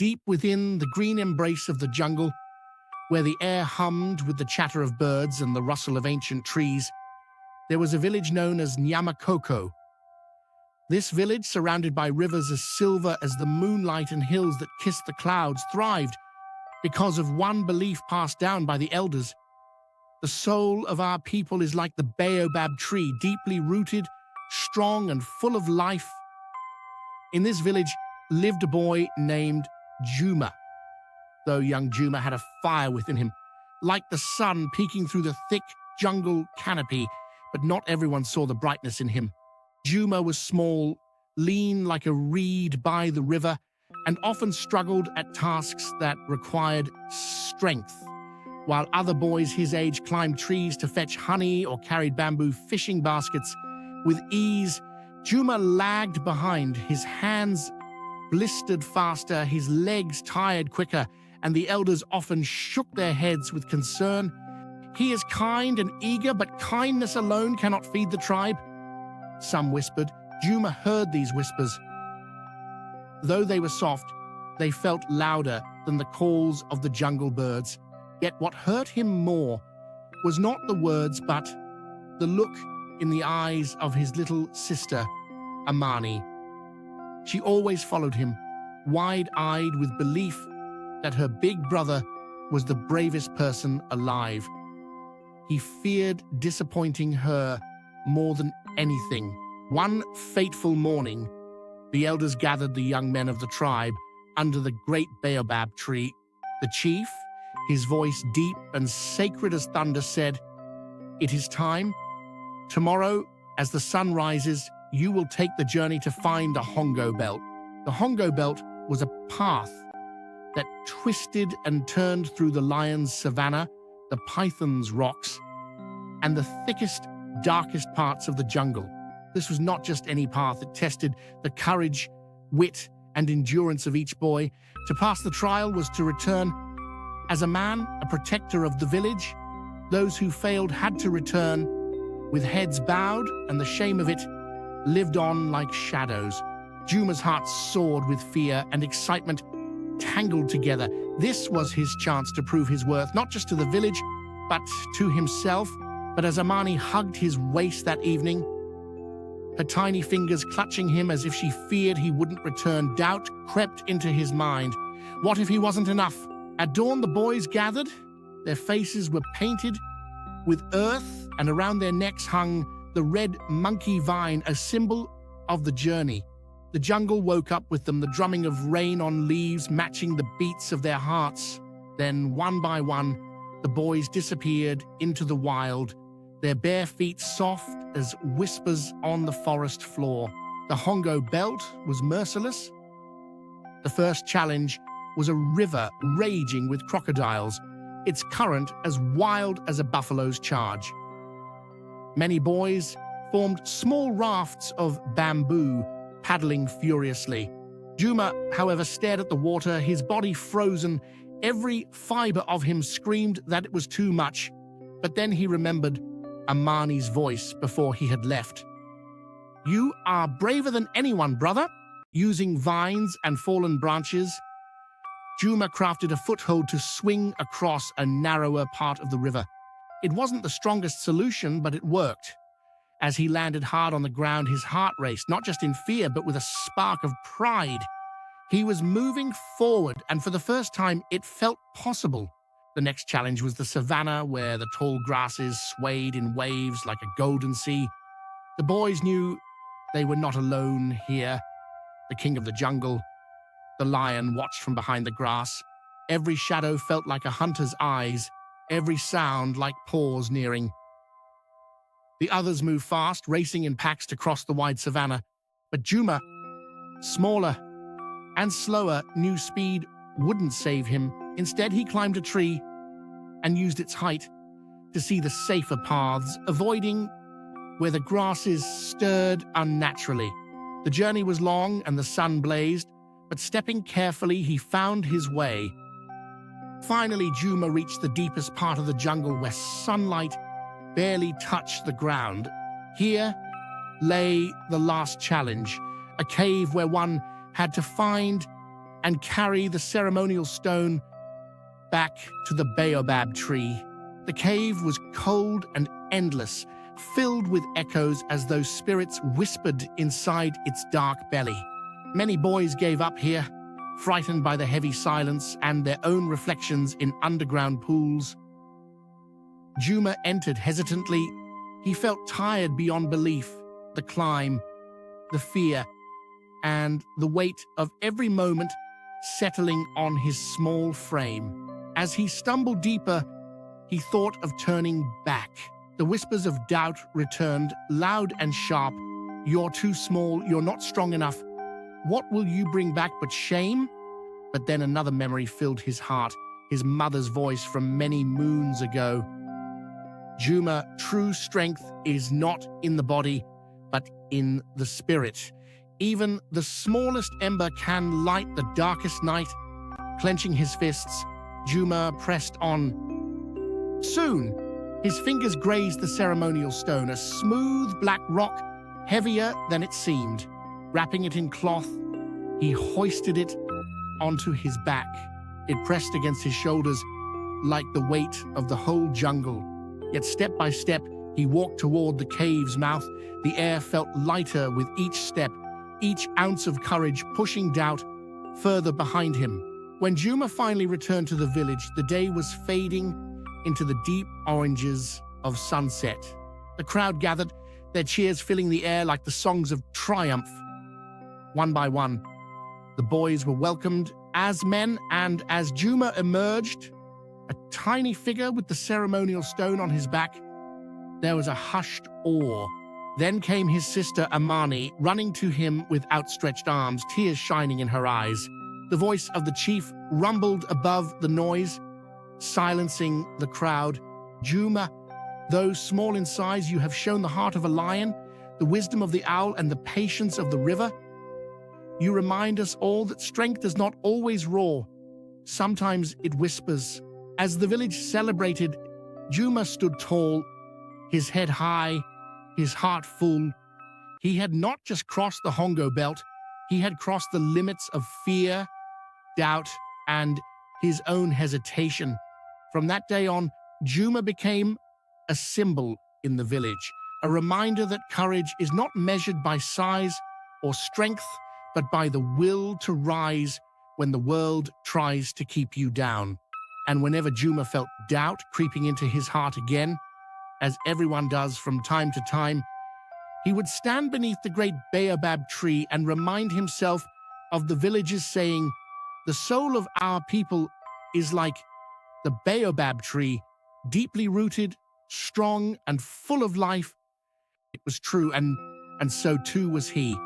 Deep within the green embrace of the jungle, where the air hummed with the chatter of birds and the rustle of ancient trees, there was a village known as Nyamakoko. This village, surrounded by rivers as silver as the moonlight and hills that kissed the clouds, thrived because of one belief passed down by the elders. The soul of our people is like the baobab tree, deeply rooted, strong and full of life. In this village lived a boy named Juma. Though young Juma had a fire within him, like the sun peeking through the thick jungle canopy, but not everyone saw the brightness in him. Juma was small, lean like a reed by the river, and often struggled at tasks that required strength. While other boys his age climbed trees to fetch honey or carried bamboo fishing baskets with ease, Juma lagged behind. His hands blistered faster, his legs tired quicker, and the elders often shook their heads with concern. "He is kind and eager, but kindness alone cannot feed the tribe," some whispered. Juma heard these whispers. Though they were soft, they felt louder than the calls of the jungle birds. Yet what hurt him more was not the words, but the look in the eyes of his little sister, Amani. She always followed him, wide-eyed with belief that her big brother was the bravest person alive. He feared disappointing her more than anything. One fateful morning, the elders gathered the young men of the tribe under the great baobab tree. The chief, his voice deep and sacred as thunder, said, "It is time. Tomorrow, as the sun rises, you will take the journey to find the Hongo Belt." The Hongo Belt was a path that twisted and turned through the lion's savanna, the python's rocks, and the thickest, darkest parts of the jungle. This was not just any path. It tested the courage, wit, and endurance of each boy. To pass the trial was to return as a man, a protector of the village. Those who failed had to return with heads bowed, and the shame of it lived on like shadows. Juma's heart soared with fear and excitement tangled together. This was his chance to prove his worth, not just to the village, but to himself. But as Amani hugged his waist that evening, her tiny fingers clutching him as if she feared he wouldn't return, doubt crept into his mind. What if he wasn't enough? At dawn, the boys gathered. Their faces were painted with earth, and around their necks hung the red monkey vine, a symbol of the journey. The jungle woke up with them, the drumming of rain on leaves matching the beats of their hearts. Then, one by one, the boys disappeared into the wild, their bare feet soft as whispers on the forest floor. The Hongo Belt was merciless. The first challenge was a river raging with crocodiles, its current as wild as a buffalo's charge. Many boys formed small rafts of bamboo, paddling furiously. Juma, however, stared at the water, his body frozen. Every fiber of him screamed that it was too much. But then he remembered Amani's voice before he had left. "You are braver than anyone, brother." Using vines and fallen branches, Juma crafted a foothold to swing across a narrower part of the river. It wasn't the strongest solution, but it worked. As he landed hard on the ground, his heart raced, not just in fear, but with a spark of pride. He was moving forward, and for the first time, it felt possible. The next challenge was the savanna, where the tall grasses swayed in waves like a golden sea. The boys knew they were not alone here. The king of the jungle, the lion, watched from behind the grass. Every shadow felt like a hunter's eyes, every sound like paws nearing. The others moved fast, racing in packs to cross the wide savanna. But Juma, smaller and slower, knew speed wouldn't save him. Instead, he climbed a tree and used its height to see the safer paths, avoiding where the grasses stirred unnaturally. The journey was long and the sun blazed, but stepping carefully, he found his way. Finally, Juma reached the deepest part of the jungle where sunlight barely touched the ground. Here lay the last challenge, a cave where one had to find and carry the ceremonial stone back to the baobab tree. The cave was cold and endless, filled with echoes as though spirits whispered inside its dark belly. Many boys gave up here, frightened by the heavy silence and their own reflections in underground pools. Juma entered hesitantly. He felt tired beyond belief. The climb, the fear, and the weight of every moment settling on his small frame. As he stumbled deeper, he thought of turning back. The whispers of doubt returned, loud and sharp. "You're too small, you're not strong enough. What will you bring back but shame?" But then another memory filled his heart, his mother's voice from many moons ago. "Juma, true strength is not in the body, but in the spirit. Even the smallest ember can light the darkest night." Clenching his fists, Juma pressed on. Soon, his fingers grazed the ceremonial stone, a smooth black rock, heavier than it seemed. Wrapping it in cloth, he hoisted it onto his back. It pressed against his shoulders like the weight of the whole jungle. Yet step by step, he walked toward the cave's mouth. The air felt lighter with each step, each ounce of courage pushing doubt further behind him. When Juma finally returned to the village, the day was fading into the deep oranges of sunset. The crowd gathered, their cheers filling the air like the songs of triumph. One by one, the boys were welcomed as men, and as Juma emerged, a tiny figure with the ceremonial stone on his back, there was a hushed awe. Then came his sister Amani, running to him with outstretched arms, tears shining in her eyes. The voice of the chief rumbled above the noise, silencing the crowd. "Juma, though small in size, you have shown the heart of a lion, the wisdom of the owl, and the patience of the river. You remind us all that strength does not always roar. Sometimes it whispers." As the village celebrated, Juma stood tall, his head high, his heart full. He had not just crossed the Hongo Belt, he had crossed the limits of fear, doubt, and his own hesitation. From that day on, Juma became a symbol in the village, a reminder that courage is not measured by size or strength, but by the will to rise when the world tries to keep you down. And whenever Juma felt doubt creeping into his heart again, as everyone does from time to time, he would stand beneath the great baobab tree and remind himself of the village's saying, "The soul of our people is like the baobab tree, deeply rooted, strong, and full of life." It was true, and so too was he.